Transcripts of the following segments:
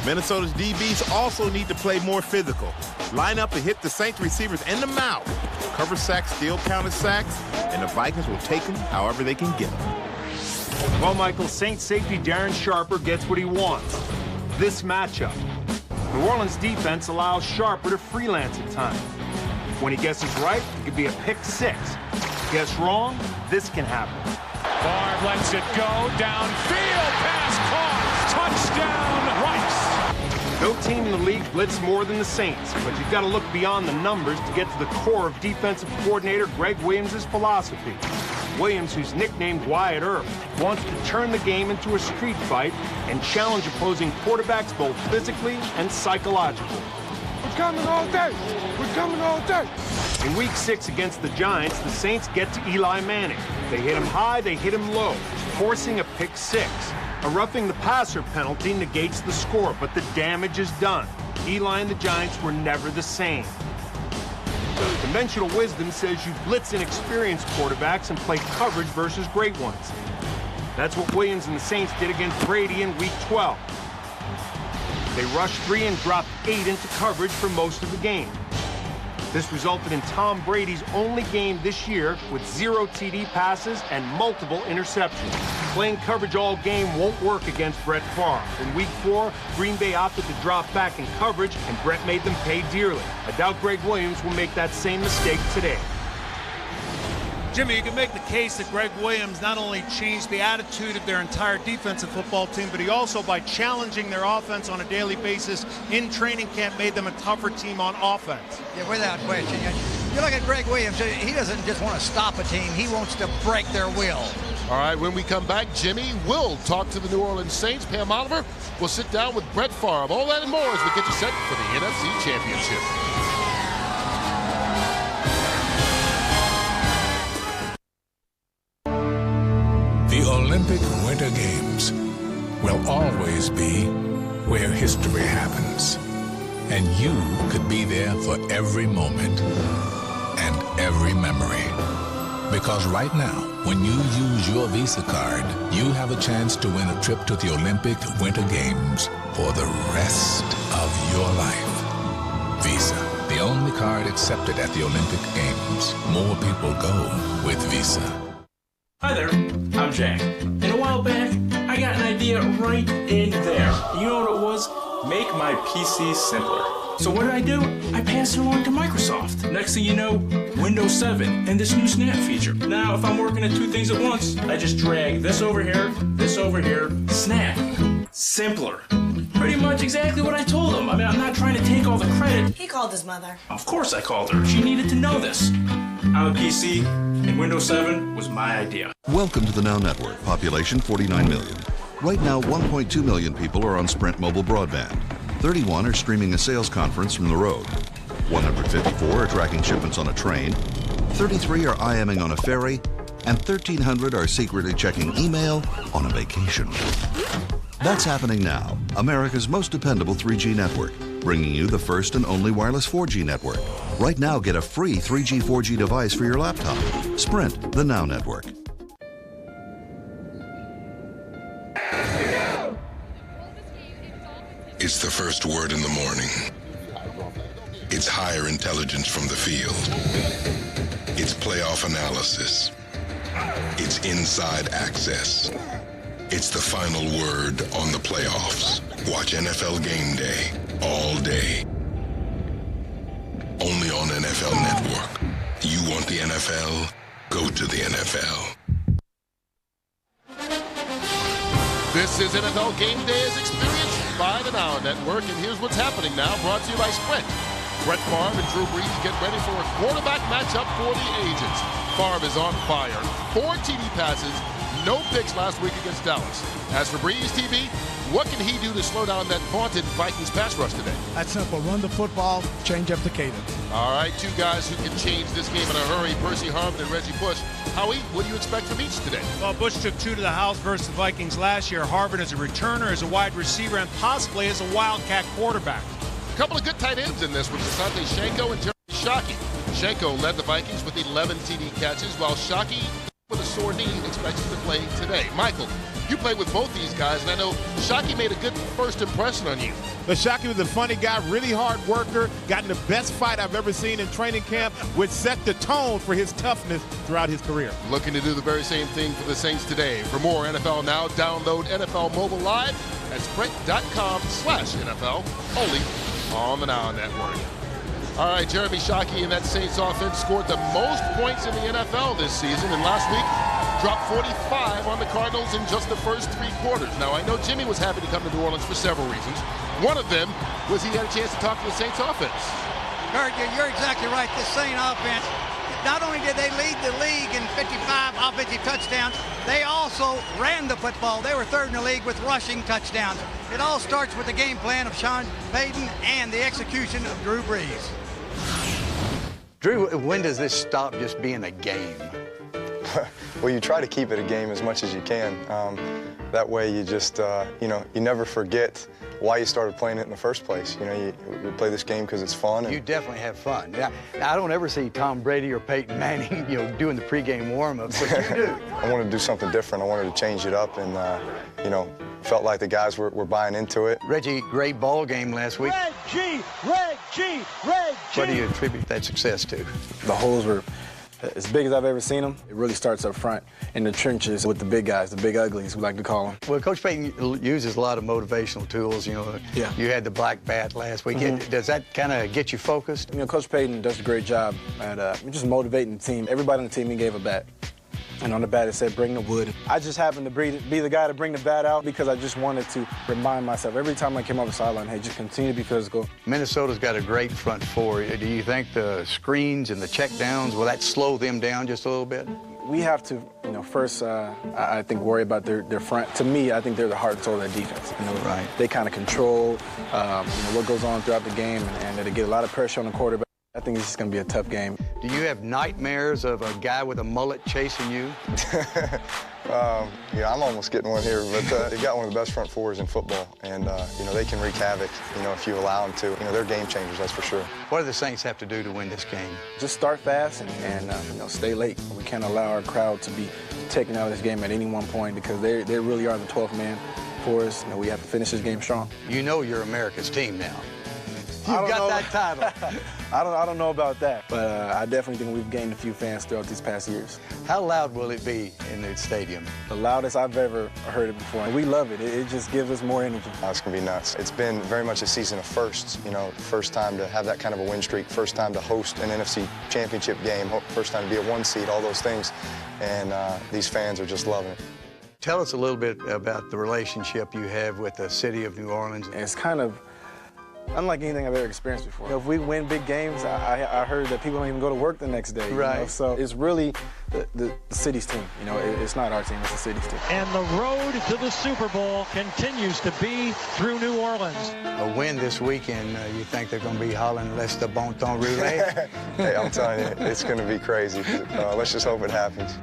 Minnesota's DBs also need to play more physical. Line up and hit the Saints receivers in the mouth. Cover sacks still count as sacks, and the Vikings will take them however they can get them. Well, Michael, Saints safety Darren Sharper gets what he wants. This matchup. New Orleans defense allows Sharper to freelance at times. When he guesses right, it could be a pick six. Guess wrong, this can happen. Favre lets it go, downfield, pass caught, touchdown, Rice. No team in the league blitz more than the Saints, but you've got to look beyond the numbers to get to the core of defensive coordinator Greg Williams' philosophy. Williams, who's nicknamed Wyatt Earp, wants to turn the game into a street fight and challenge opposing quarterbacks both physically and psychologically. We're coming all day. We're coming all day. In Week 6 against the Giants, the Saints get to Eli Manning. They hit him high, they hit him low, forcing a pick six. A roughing the passer penalty negates the score, but the damage is done. Eli and the Giants were never the same. Conventional wisdom says you blitz inexperienced quarterbacks and play coverage versus great ones. That's what Williams and the Saints did against Brady in Week 12. They rushed 3 and dropped 8 into coverage for most of the game. This resulted in Tom Brady's only game this year with 0 TD passes and multiple interceptions. Playing coverage all game won't work against Brett Favre. In Week 4, Green Bay opted to drop back in coverage, and Brett made them pay dearly. I doubt Greg Williams will make that same mistake today. Jimmy, you can make the case that Greg Williams not only changed the attitude of their entire defensive football team, but he also, by challenging their offense on a daily basis in training camp, made them a tougher team on offense. Yeah, without question. You look at Greg Williams, he doesn't just want to stop a team, he wants to break their will. All right, when we come back, Jimmy will talk to the New Orleans Saints. Pam Oliver will sit down with Brett Favre. All that and more as we get you set for the NFC Championship. The Olympic Winter Games will always be where history happens. And you could be there for every moment and every memory. Because right now, when you use your Visa card, you have a chance to win a trip to the Olympic Winter Games for the rest of your life. Visa, the only card accepted at the Olympic Games. More people go with Visa. Hi there, I'm Jack. And a while back, I got an idea right in there. You know what it was? Make my PC simpler. So what did I do? I passed it along to Microsoft. Next thing you know, Windows 7 and this new Snap feature. Now, if I'm working at 2 things at once, I just drag this over here, Snap. Simpler. Pretty much exactly what I told him. I mean, I'm not trying to take all the credit. He called his mother. Of course I called her. She needed to know this. I'm a PC, and Windows 7 was my idea. Welcome to the Now Network, population 49 million. Right now, 1.2 million people are on Sprint mobile broadband. 31 are streaming a sales conference from the road. 154 are tracking shipments on a train. 33 are IMing on a ferry. And 1,300 are secretly checking email on a vacation. That's happening now. America's most dependable 3G network, bringing you the first and only wireless 4G network. Right now, get a free 3G, 4G device for your laptop. Sprint, the Now Network. It's the first word in the morning. It's higher intelligence from the field. It's playoff analysis. It's inside access. It's the final word on the playoffs. Watch NFL Game Day all day. Only on NFL Network. You want the NFL? Go to the NFL. This is NFL Game Day as experienced by the Now Network, and here's what's happening now, brought to you by Sprint. Brett Favre and Drew Brees get ready for a quarterback matchup for the ages. Favre is on fire. 4 TD passes, no picks last week against Dallas. As for Brees, TV, what can he do to slow down that vaunted Vikings pass rush today? That's simple. Run the football, change up the cadence. All right, 2 guys who can change this game in a hurry, Percy Harvin and Reggie Bush. Howie, what do you expect from each today? Well, Bush took 2 to the house versus the Vikings last year. Harvin as a returner, as a wide receiver, and possibly as a wildcat quarterback. A couple of good tight ends in this with Asante Shanko and Terry Shockey. Shanko led the Vikings with 11 TD catches, while Shockey, with a sore knee, expected to play today. Michael, You played with both these guys, and I know Shockey made a good first impression on you. But Shockey was a funny guy, really hard worker, got in the best fight I've ever seen in training camp, which set the tone for his toughness throughout his career. Looking to do the very same thing for the Saints today. For more NFL Now, download NFL Mobile Live at Sprint.com/NFL, only on the Now Network. All right, Jeremy Shockey and that Saints offense scored the most points in the NFL this season, and last week dropped 45 on the Cardinals in just the first 3 quarters. Now, I know Jimmy was happy to come to New Orleans for several reasons. One of them was he had a chance to talk to the Saints offense. Kurt, you're exactly right. This Saint offense, not only did they lead the league in 55 offensive touchdowns, they also ran the football. They were 3rd in the league with rushing touchdowns. It all starts with the game plan of Sean Payton and the execution of Drew Brees. Drew, when does this stop just being a game? Well, you try to keep it a game as much as you can. That way you just, you never forget why you started playing it in the first place. You play this game because it's fun. You definitely have fun. Now, I don't ever see Tom Brady or Peyton Manning, doing the pregame warm-ups, but you do. I wanted to do something different. I wanted to change it up, and, felt like the guys were buying into it. Reggie, great ball game last week. Reggie! What do you attribute that success to? The holes were as big as I've ever seen them. It really starts up front in the trenches with the big guys, the big uglies, we like to call them. Well, Coach Payton uses a lot of motivational tools. Yeah. You had the black bat last week. Does that kind of get you focused? Coach Payton does a great job at just motivating the team. Everybody on the team, he gave a bat. And on the bat, it said, bring the wood. I just happened to be the guy to bring the bat out because I just wanted to remind myself every time I came off the sideline, hey, just continue to be physical. Minnesota's got a great front four. Do you think the screens and the check downs, will that slow them down just a little bit? We have to, first, I think, worry about their front. To me, I think they're the heart and soul of that defense. Right. They kind of control, what goes on throughout the game, and they get a lot of pressure on the quarterback. I think this is going to be a tough game. Do you have nightmares of a guy with a mullet chasing you? Yeah, I'm almost getting one here, but they've got one of the best front fours in football, and, they can wreak havoc, if you allow them to. They're game changers, that's for sure. What do the Saints have to do to win this game? Just start fast and stay late. We can't allow our crowd to be taken out of this game at any one point because they really are the 12th man for us. We have to finish this game strong. You're America's team now. You've got that title. I don't know about that, but I definitely think we've gained a few fans throughout these past years. How loud will it be in the stadium? The loudest I've ever heard it before. We love it. It just gives us more energy. It's going to be nuts. It's been very much a season of firsts. First time to have that kind of a win streak, first time to host an NFC Championship game, first time to be a 1 seed, all those things. And these fans are just loving it. Tell us a little bit about the relationship you have with the city of New Orleans. It's kind of unlike anything I've ever experienced before. If we win big games, I heard that people don't even go to work the next day. Right. So it's really the city's team. It's not our team, it's the city's team. And the road to the Super Bowl continues to be through New Orleans. A win this weekend, you think they're going to be hollering, "Let's the bon ton roulette"? Hey, I'm telling you, it's going to be crazy. Let's just hope it happens.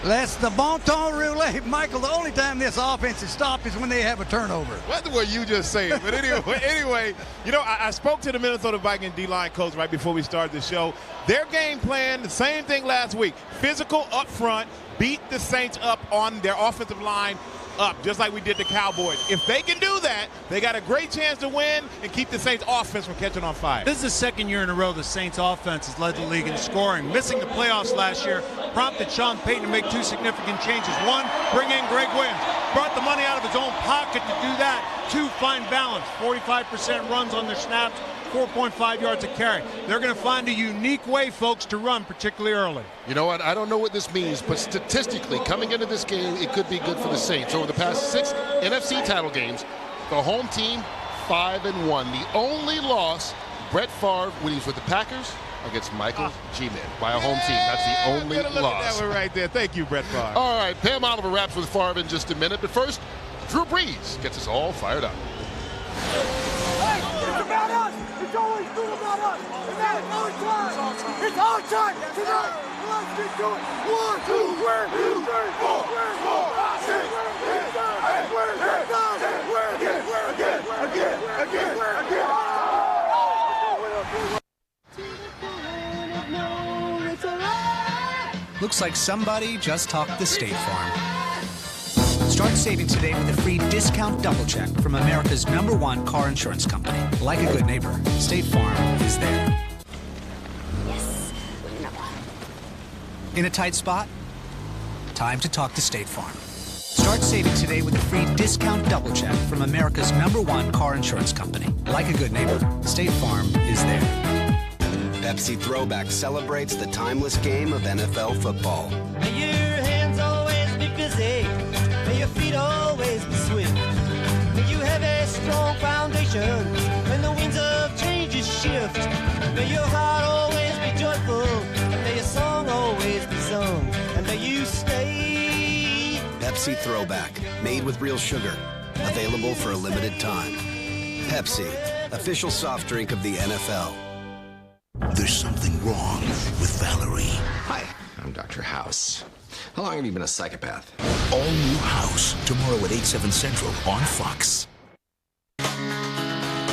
That's the bon ton roulette. Michael, the only time this offense is stopped is when they have a turnover. What the way you just say it. But anyway, I spoke to the Minnesota Vikings D-line coach right before we started the show. Their game plan, the same thing last week. Physical up front, beat the Saints up on their offensive line up, just like we did the Cowboys. If they can do that, they got a great chance to win and keep the Saints offense from catching on fire. This is the second year in a row the Saints offense has led the league in scoring. Missing the playoffs last year prompted Sean Payton to make 2 significant changes. 1, bring in Greg Williams. Brought the money out of his own pocket to do that. 2, find balance. 45% runs on their snaps, 4.5 yards a carry. They're going to find a unique way, folks, to run, particularly early. You know what? I don't know what this means, but statistically, coming into this game, it could be good for the Saints. Over the past 6 NFC title games, the home team 5-1. The only loss, Brett Favre, when he was with the Packers, against Michael G-Man by a home team. That's the only look loss. At that one right there. Thank you, Brett Favre. All right, Pam Oliver wraps with Favre in just a minute, but first, Drew Brees gets us all fired up. Hey, it's about us. It's always been about us. And now it's our time. It's our time tonight. Let's get to it. 1, 2, 3, 4, 5, 6, 7, 8, 9, 10, again. The Looks like somebody just talked the State Farm. Start saving today with a free discount double check from America's #1 car insurance company. Like a good neighbor, State Farm is there. Yes. In a tight spot? Time to talk to State Farm. Start saving today with a free discount double check from America's #1 car insurance company. Like a good neighbor, State Farm is there. Pepsi Throwback celebrates the timeless game of NFL football. May your hands always be busy. May your feet always be swift. May you have a strong foundation when the winds of change shift. May your heart always be joyful. And may your song always be sung. And may you stay. Pepsi Throwback, made with real sugar. Available for a limited time. Pepsi, official soft drink of the NFL. There's something wrong with Valerie. Hi, I'm Dr. House. How long have you been a psychopath? All new House, tomorrow at 8/7 Central on Fox.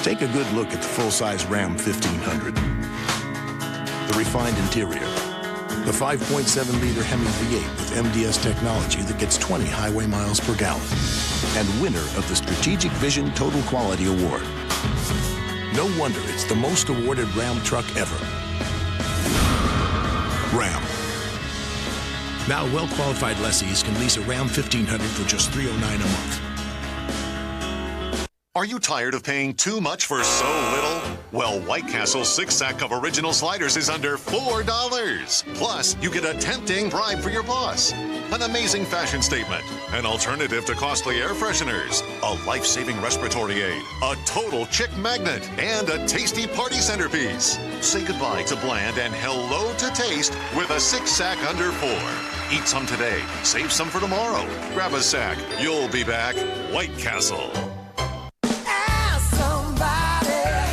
Take a good look at the full-size Ram 1500. The refined interior. The 5.7-liter Hemi V8 with MDS technology that gets 20 highway miles per gallon. And winner of the Strategic Vision Total Quality Award. No wonder it's the most awarded Ram truck ever. Ram. Now, well-qualified lessees can lease a Ram 1500 for just $309 a month. Are you tired of paying too much for so little? Well, White Castle's 6-sack of original sliders is under $4. Plus, you get a tempting bribe for your boss. An amazing fashion statement. An alternative to costly air fresheners. A life-saving respiratory aid. A total chick magnet. And a tasty party centerpiece. Say goodbye to bland and hello to taste with a 6-sack under $4. Eat some today. Save some for tomorrow. Grab a sack. You'll be back. White Castle.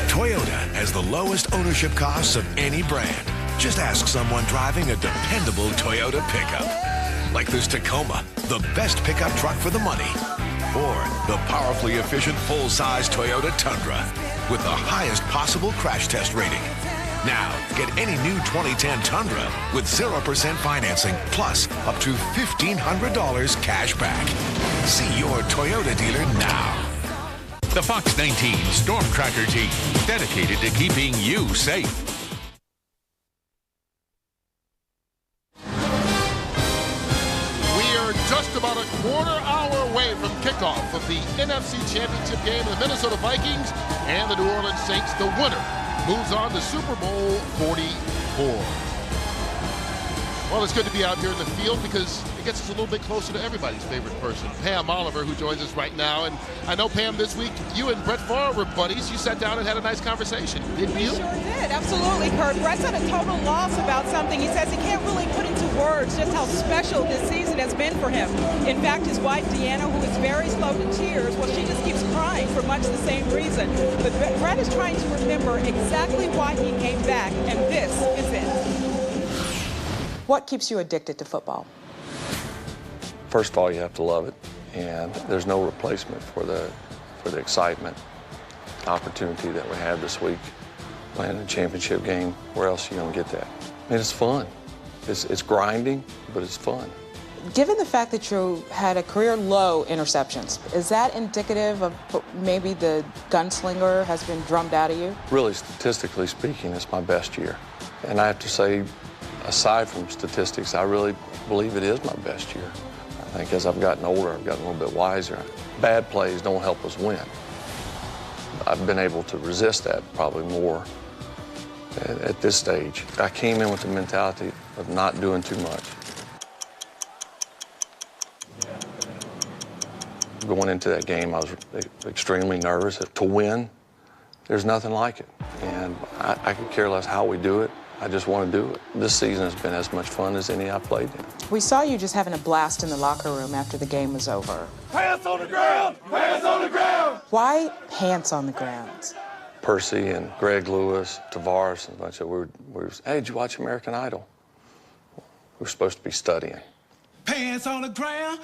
Toyota has the lowest ownership costs of any brand. Just ask someone driving a dependable Toyota pickup. Like this Tacoma, the best pickup truck for the money. Or the powerfully efficient full-size Toyota Tundra with the highest possible crash test rating. Now, get any new 2010 Tundra with 0% financing plus up to $1,500 cash back. See your Toyota dealer now. The Fox 19 Storm Tracker team, dedicated to keeping you safe. We are just about a quarter hour away from kickoff of the NFC Championship game. The Minnesota Vikings and the New Orleans Saints. The winner moves on to Super Bowl 44. Well, it's good to be out here in the field because it gets us a little bit closer to everybody's favorite person, Pam Oliver, who joins us right now. And I know, Pam, this week you and Brett Favre were buddies. You sat down and had a nice conversation, didn't you? We sure did, absolutely, Kurt. Brett's at a total loss about something. He says he can't really put into words just how special this season has been for him. In fact, his wife, Deanna, who is very slow to tears, well, she just keeps crying for much the same reason. But Brett is trying to remember exactly why he came back, and this is it. What keeps you addicted to football? First of all, you have to love it, and there's no replacement for the excitement, opportunity that we had this week, playing a championship game. Where else are you going to get that? I mean, it's fun. It's grinding, but it's fun. Given the fact that you had a career low interceptions, is that indicative of maybe the gunslinger has been drummed out of you? Really, statistically speaking, it's my best year. And I have to say, aside from statistics, I really believe it is my best year. I think as I've gotten older, I've gotten a little bit wiser. Bad plays don't help us win. I've been able to resist that probably more at this stage. I came in with the mentality of not doing too much. Going into that game, I was extremely nervous. To win, there's nothing like it. And I could care less how we do it. I just want to do it. This season has been as much fun as any I've played in. We saw you just having a blast in the locker room after the game was over. Pants on the ground! Pants on the ground! Why pants on the ground? Percy and Greg Lewis, Tavares, and a bunch of we were, hey, did you watch American Idol? We were supposed to be studying. Pants on the ground,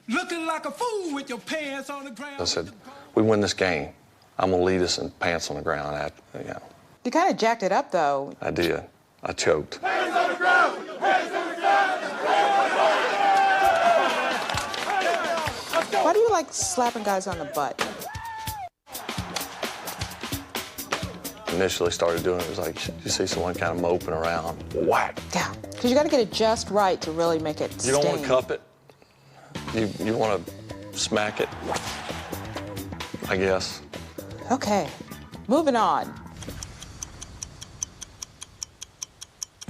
looking like a fool with your pants on the ground. I said, we win this game, I'm going to lead us in pants on the ground. You kind of jacked it up, though. I did. I choked. Hands on the ground! Hands do you like slapping guys on the butt? Initially started doing it was like you see someone kind of moping around, whack. Yeah, because you got to get it just right to really make it You don't want to cup it. You want to smack it, I guess. Okay, moving on.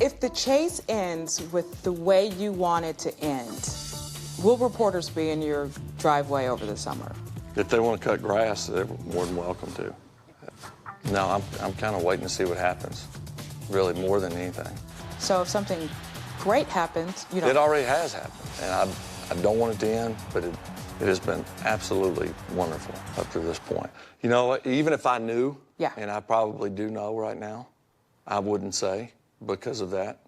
If the chase ends with the way you want it to end, will reporters be in your driveway over the summer? If they want to cut grass, they're more than welcome to. No, I'm kind of waiting to see what happens, really, more than anything. So if something great happens, you don't... It already has happened, and I don't want it to end, but it has been absolutely wonderful up to this point. You know, even if I knew, and I probably do know right now, I wouldn't say because of that.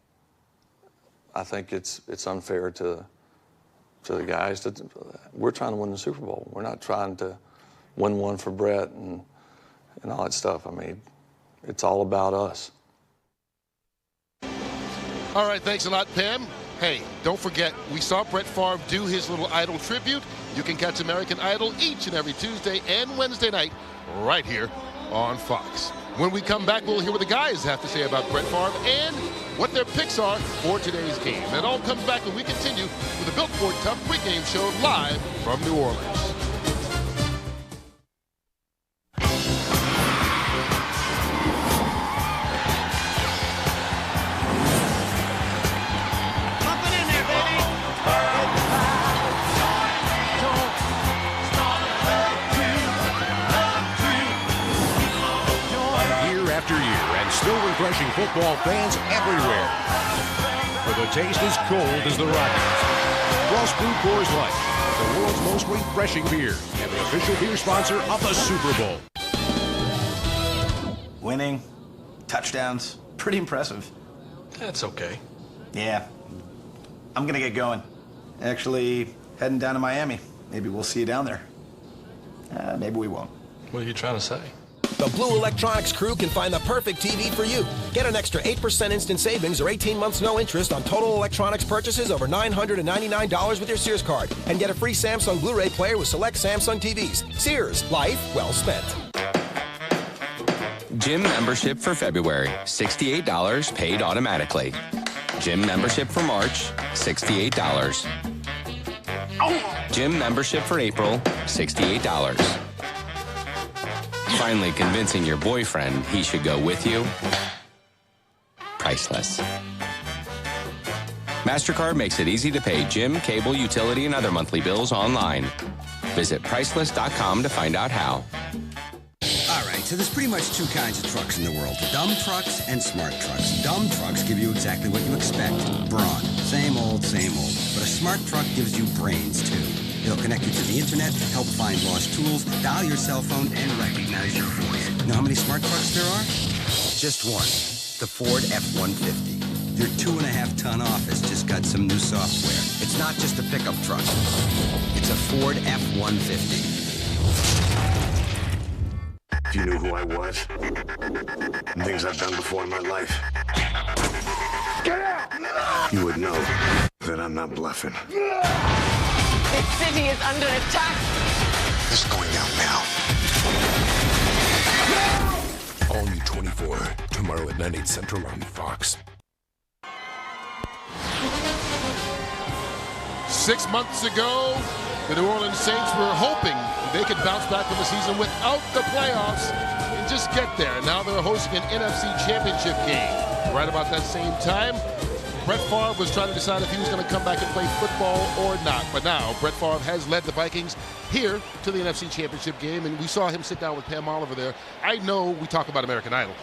I think it's unfair to the guys. We're trying to win the Super Bowl. We're not trying to win one for Brett and all that stuff. I mean, it's all about us. All right, thanks a lot, Pam. Hey, don't forget, we saw Brett Favre do his little Idol tribute. You can catch American Idol each and every Tuesday and Wednesday night right here on Fox. When we come back, we'll hear what the guys have to say about Brett Favre and what their picks are for today's game. It all comes back when we continue with the Built Ford Tough pregame show live from New Orleans. Refreshing football fans everywhere. For the taste as cold as the Rockies. Ross Brew Coors Light, the world's most refreshing beer, and the official beer sponsor of the Super Bowl. Winning, touchdowns, pretty impressive. That's okay. Yeah, I'm gonna get going. Actually, heading down to Miami. Maybe we'll see you down there. Maybe we won't. What are you trying to say? The Blue Electronics crew can find the perfect TV for you. Get an extra 8% instant savings or 18 months no interest on total electronics purchases over $999 with your Sears card. And get a free Samsung Blu-ray player with select Samsung TVs. Sears, life well spent. Gym membership for February, $68 paid automatically. Gym membership for March, $68. Gym membership for April, $68. Finally convincing your boyfriend he should go with you? Priceless. MasterCard makes it easy to pay gym, cable, utility, and other monthly bills online. Visit Priceless.com to find out how. All right, so there's pretty much two kinds of trucks in the world. Dumb trucks and smart trucks. Dumb trucks give you exactly what you expect. Brawn. Same old, same old. But a smart truck gives you brains, too. It'll connect you to the internet, help find lost tools, dial your cell phone, and recognize your voice. Know how many smart trucks there are? Just one. The Ford F-150. Your 2.5-ton office just got some new software. It's not just a pickup truck. It's a Ford F-150. If you knew who I was and things I've done before in my life, get out! You would know that I'm not bluffing. This city is under attack. This is going down now. All New 24, tomorrow at 9, 8 Central on Fox. 6 months ago, the New Orleans Saints were hoping they could bounce back from the season without the playoffs and just get there. Now they're hosting an NFC Championship game. Right about that same time, Brett Favre was trying to decide if he was going to come back and play football or not. But now, Brett Favre has led the Vikings here to the NFC Championship game, and we saw him sit down with Pam Oliver there. I know we talk about American Idol.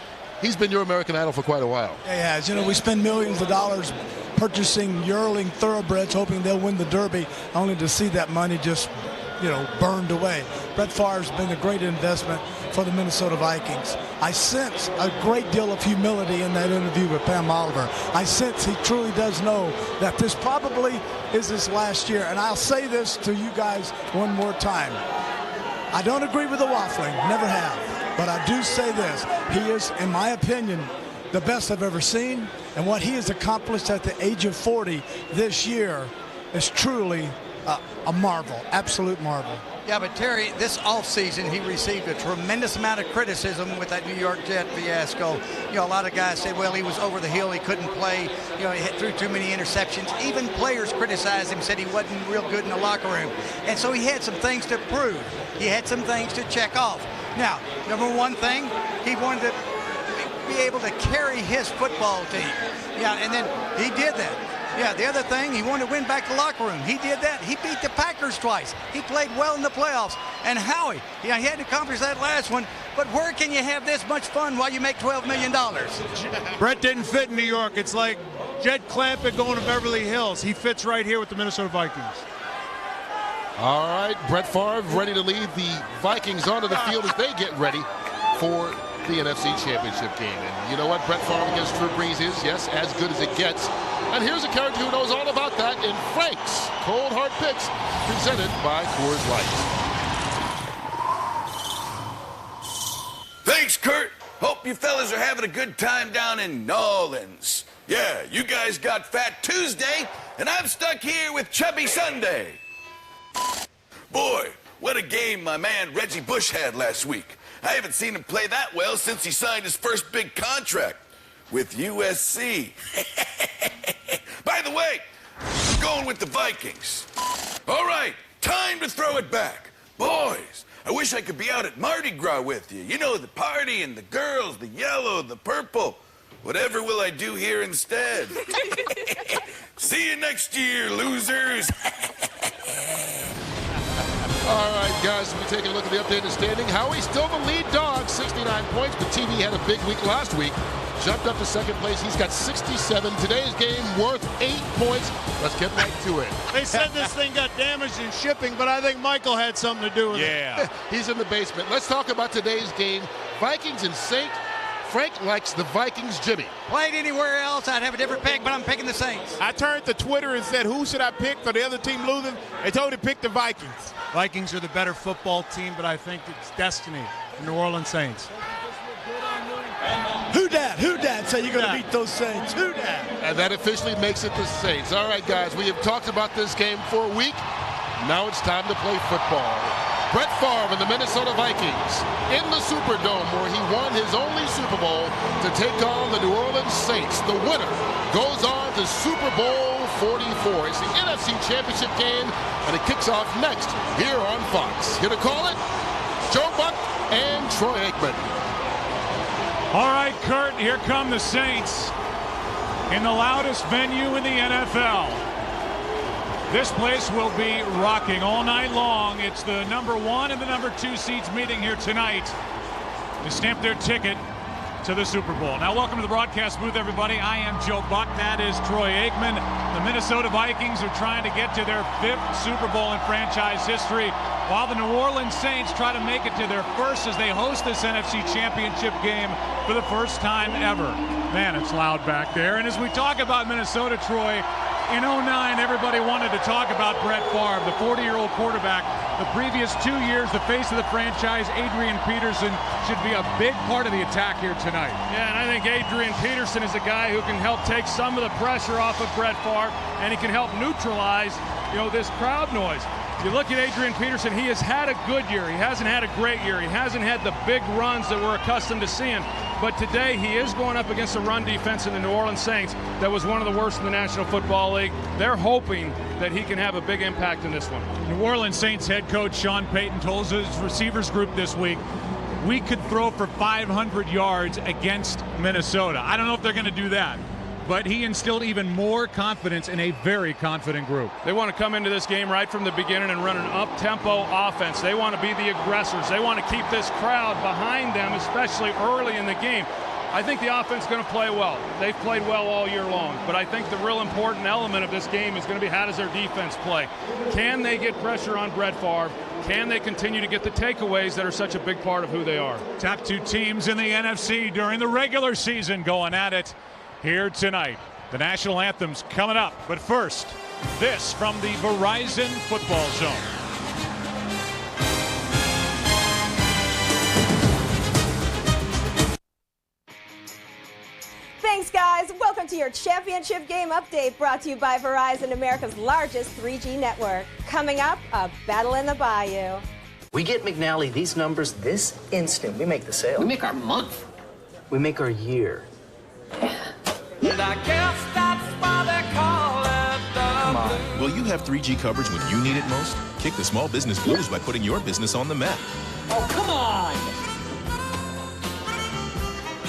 He's been your American Idol for quite a while. Yeah, he has. You know, we spend millions of dollars purchasing yearling thoroughbreds, hoping they'll win the Derby, only to see that money just, you know, burned away. Brett Favre's been a great investment for the Minnesota Vikings. I sense a great deal of humility in that interview with Pam Oliver. I sense he truly does know that this probably is his last year. And I'll say this to you guys one more time. I don't agree with the waffling, never have. But I do say this. He is, in my opinion, the best I've ever seen. And what he has accomplished at the age of 40 this year is truly a marvel, absolute marvel. Yeah, but Terry, this offseason, he received a tremendous amount of criticism with that New York Jet fiasco. You know, a lot of guys said, well, he was over the hill, he couldn't play, you know, he threw too many interceptions. Even players criticized him, said he wasn't real good in the locker room. And so he had some things to prove. He had some things to check off. Now, number one thing, he wanted to be able to carry his football team. Yeah, and then he did that. Yeah, the other thing, he wanted to win back the locker room. He did that. He beat the Packers twice. He played well in the playoffs. And Howie, yeah, he had to accomplish that last one, but where can you have this much fun while you make $12 million? Brett didn't fit in New York. It's like Jed Clampett going to Beverly Hills. He fits right here with the Minnesota Vikings. All right, Brett Favre ready to lead the Vikings onto the field as they get ready for the NFC Championship game. And you know what Brett Favre against Drew Brees is? Yes, as good as it gets. And here's a character who knows all about that in Frank's Cold Hard Picks, presented by Coors Light. Thanks, Kurt. Hope you fellas are having a good time down in New Orleans. Yeah, you guys got Fat Tuesday, and I'm stuck here with Chubby Sunday. Boy, what a game my man Reggie Bush had last week. I haven't seen him play that well since he signed his first big contract with USC. By the way, I'm going with the Vikings. All right, time to throw it back. Boys, I wish I could be out at Mardi Gras with you. You know, the party and the girls, the yellow, the purple. Whatever will I do here instead? See you next year, losers. All right, guys, we're taking a look at the updated standing. Howie's still the lead dog, 69 points, but TV had a big week last week. Jumped up to second place. He's got 67. Today's game worth 8 points. Let's get right to it. They said this thing got damaged in shipping, but I think Michael had something to do with it. He's in the basement. Let's talk about today's game. Vikings and Saints. Frank likes the Vikings, Jimmy. Played anywhere else, I'd have a different pick, but I'm picking the Saints. I turned to Twitter and said, who should I pick for the other team losing? They told me to pick the Vikings. Vikings are the better football team, but I think it's destiny. The New Orleans Saints. Who dat? Who dat? Say you're going to beat those Saints. Who dat? And that officially makes it the Saints. All right, guys, we have talked about this game for a week. Now it's time to play football. Brett Favre and the Minnesota Vikings in the Superdome, where he won his only Super Bowl, to take on the New Orleans Saints. The winner goes on to Super Bowl 44. It's the NFC Championship game, and it kicks off next here on Fox. Here to call it, Joe Buck and Troy Aikman. All right, Kurt, here come the Saints in the loudest venue in the NFL. This place will be rocking all night long. It's the number 1 and the number 2 seeds meeting here tonight to stamp their ticket to the Super Bowl. Now, welcome to the broadcast booth, everybody. I am Joe Buck. That is Troy Aikman. The Minnesota Vikings are trying to get to their 5th Super Bowl in franchise history, while the New Orleans Saints try to make it to their first as they host this NFC Championship game for the first time ever. Man, it's loud back there. And as we talk about Minnesota, Troy, in 2009, everybody wanted to talk about Brett Favre, the 40-year-old quarterback. The previous 2 years, the face of the franchise, Adrian Peterson, should be a big part of the attack here tonight. Yeah, and I think Adrian Peterson is a guy who can help take some of the pressure off of Brett Favre, and he can help neutralize, this crowd noise. You look at Adrian Peterson, he has had a good year. He hasn't had a great year. He hasn't had the big runs that we're accustomed to seeing. But today he is going up against a run defense in the New Orleans Saints that was one of the worst in the National Football League. They're hoping that he can have a big impact in this one. New Orleans Saints head coach Sean Payton told his receivers group this week, we could throw for 500 yards against Minnesota. I don't know if they're going to do that, but he instilled even more confidence in a very confident group. They want to come into this game right from the beginning and run an up-tempo offense. They want to be the aggressors. They want to keep this crowd behind them, especially early in the game. I think the offense is going to play well. They've played well all year long, but I think the real important element of this game is going to be, how does their defense play? Can they get pressure on Brett Favre? Can they continue to get the takeaways that are such a big part of who they are? Top 2 teams in the NFC during the regular season going at it here tonight. The national anthem's coming up, but first, this from the Verizon Football Zone. Thanks, guys. Welcome Welcome to your championship game update, brought to you by Verizon, America's largest 3G network. Coming up, a battle in the bayou. We get McNally these numbers this instant. We make the sale. We make our month. We make our year. And I guess that's why they call it the Come on. Will you have 3G coverage when you need it most? Kick the small business blues by putting your business on the map. Oh, come on!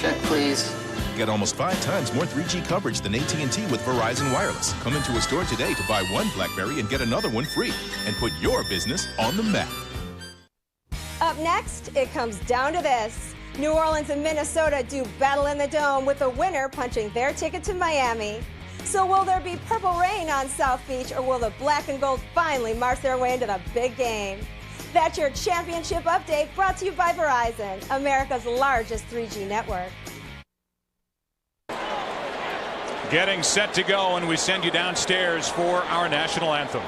Check, please. Get almost 5 times more 3G coverage than AT&T with Verizon Wireless. Come into a store today to buy one BlackBerry and get another one free. And put your business on the map. Up next, it comes down to this. New Orleans and Minnesota do battle in the Dome, with the winner punching their ticket to Miami. So will there be purple rain on South Beach, or will the black and gold finally march their way into the big game? That's your championship update, brought to you by Verizon, America's largest 3G network. Getting set to go, and we send you downstairs for our national anthem.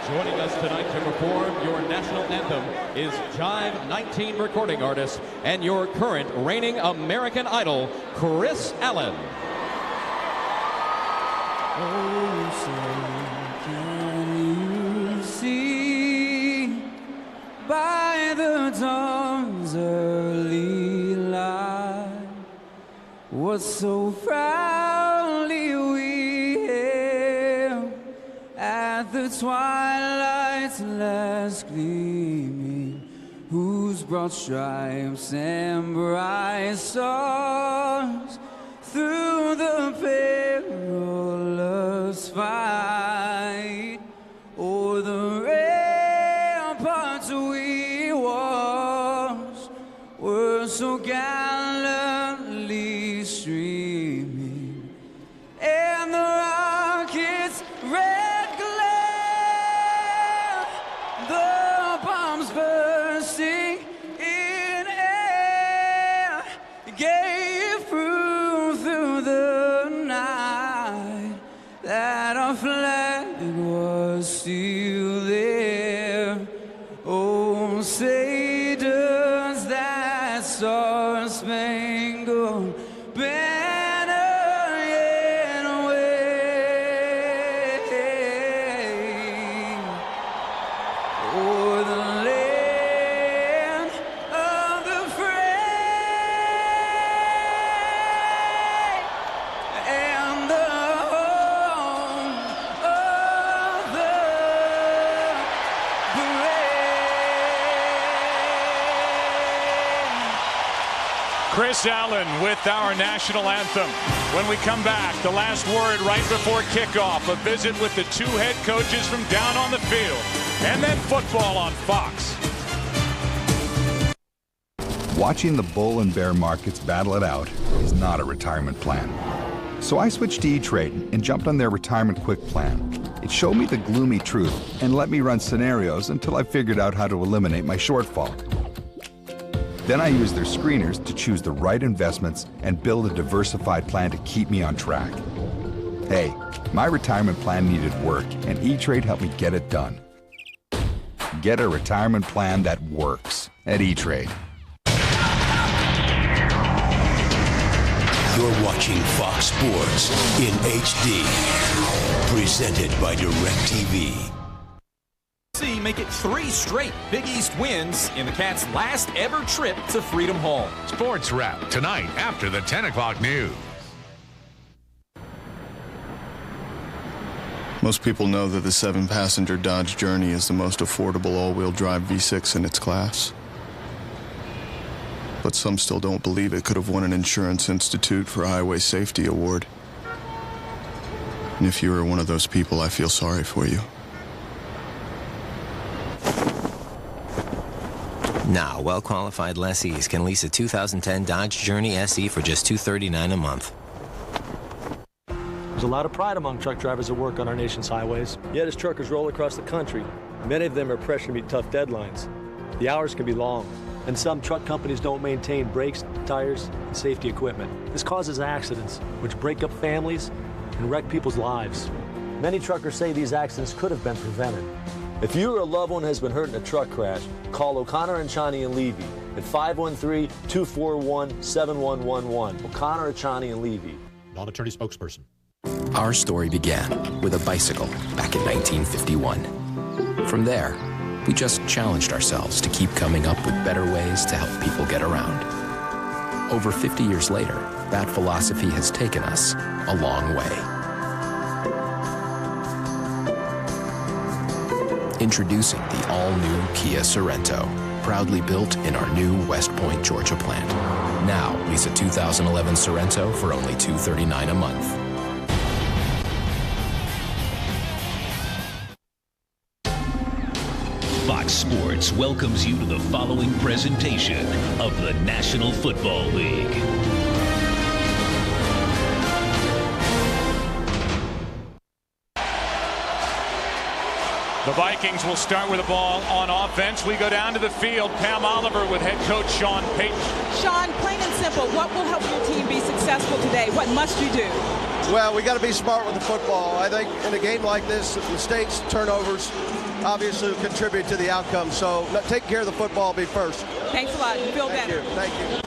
Joining us tonight to perform your national anthem is Jive 19 recording artist and your current reigning American Idol, Chris Allen. Oh, say, can you see by the dawn's early light what so proudly we hailed at the twilight's last gleaming, whose broad stripes and bright stars through the perilous fight o'er the ramparts we watched were so gallantly streaming, and the rockets' red glare, the bombs bursting in air, gave proof through the night that our flag was still there. Oh, say does that star-spangled banner yet wave o'er the land of the free and the home of the Chris Allen with our national anthem. When we come back, the last word right before kickoff, a visit with the 2 head coaches from down on the field, and then football on Fox. Watching the bull and bear markets battle it out is not a retirement plan. So I switched to E-Trade and jumped on their retirement quick plan. It showed me the gloomy truth and let me run scenarios until I figured out how to eliminate my shortfall. Then I used their screeners to choose the right investments and build a diversified plan to keep me on track. Hey, my retirement plan needed work, and E-Trade helped me get it done. Get a retirement plan that works at E-Trade. You're watching Fox Sports in HD, presented by DirecTV. Make it 3 straight Big East wins in the Cats' last ever trip to Freedom Hall. Sports Wrap tonight after the 10 o'clock news. Most people know that the 7-passenger Dodge Journey is the most affordable all-wheel drive V6 in its class. But some still don't believe it could have won an Insurance Institute for Highway Safety Award. And if you are one of those people, I feel sorry for you. Now, well-qualified lessees can lease a 2010 Dodge Journey SE for just $239 a month. There's a lot of pride among truck drivers that work on our nation's highways. Yet as truckers roll across the country, many of them are pressured to meet tough deadlines. The hours can be long, and some truck companies don't maintain brakes, tires, and safety equipment. This causes accidents, which break up families and wreck people's lives. Many truckers say these accidents could have been prevented. If you or a loved one has been hurt in a truck crash, call O'Connor and Chani and Levy at 513-241-7111. O'Connor, Chani, and Levy. non-attorney spokesperson. Our story began with a bicycle back in 1951. From there, we just challenged ourselves to keep coming up with better ways to help people get around. Over 50 years later, that philosophy has taken us a long way. Introducing the all-new Kia Sorento, proudly built in our new West Point, Georgia plant. Now, lease a 2011 Sorento for only $239 a month. Fox Sports welcomes you to the following presentation of the National Football League. The Vikings will start with the ball on offense. We go down to the field. Pam Oliver with head coach Sean Payton. Sean, plain and simple, what will help your team be successful today? What must you do? Well, we got to be smart with the football. I think in a game like this, mistakes, turnovers, obviously will contribute to the outcome. So taking care of the football will be first. Thanks a lot. You feel better. Thank you.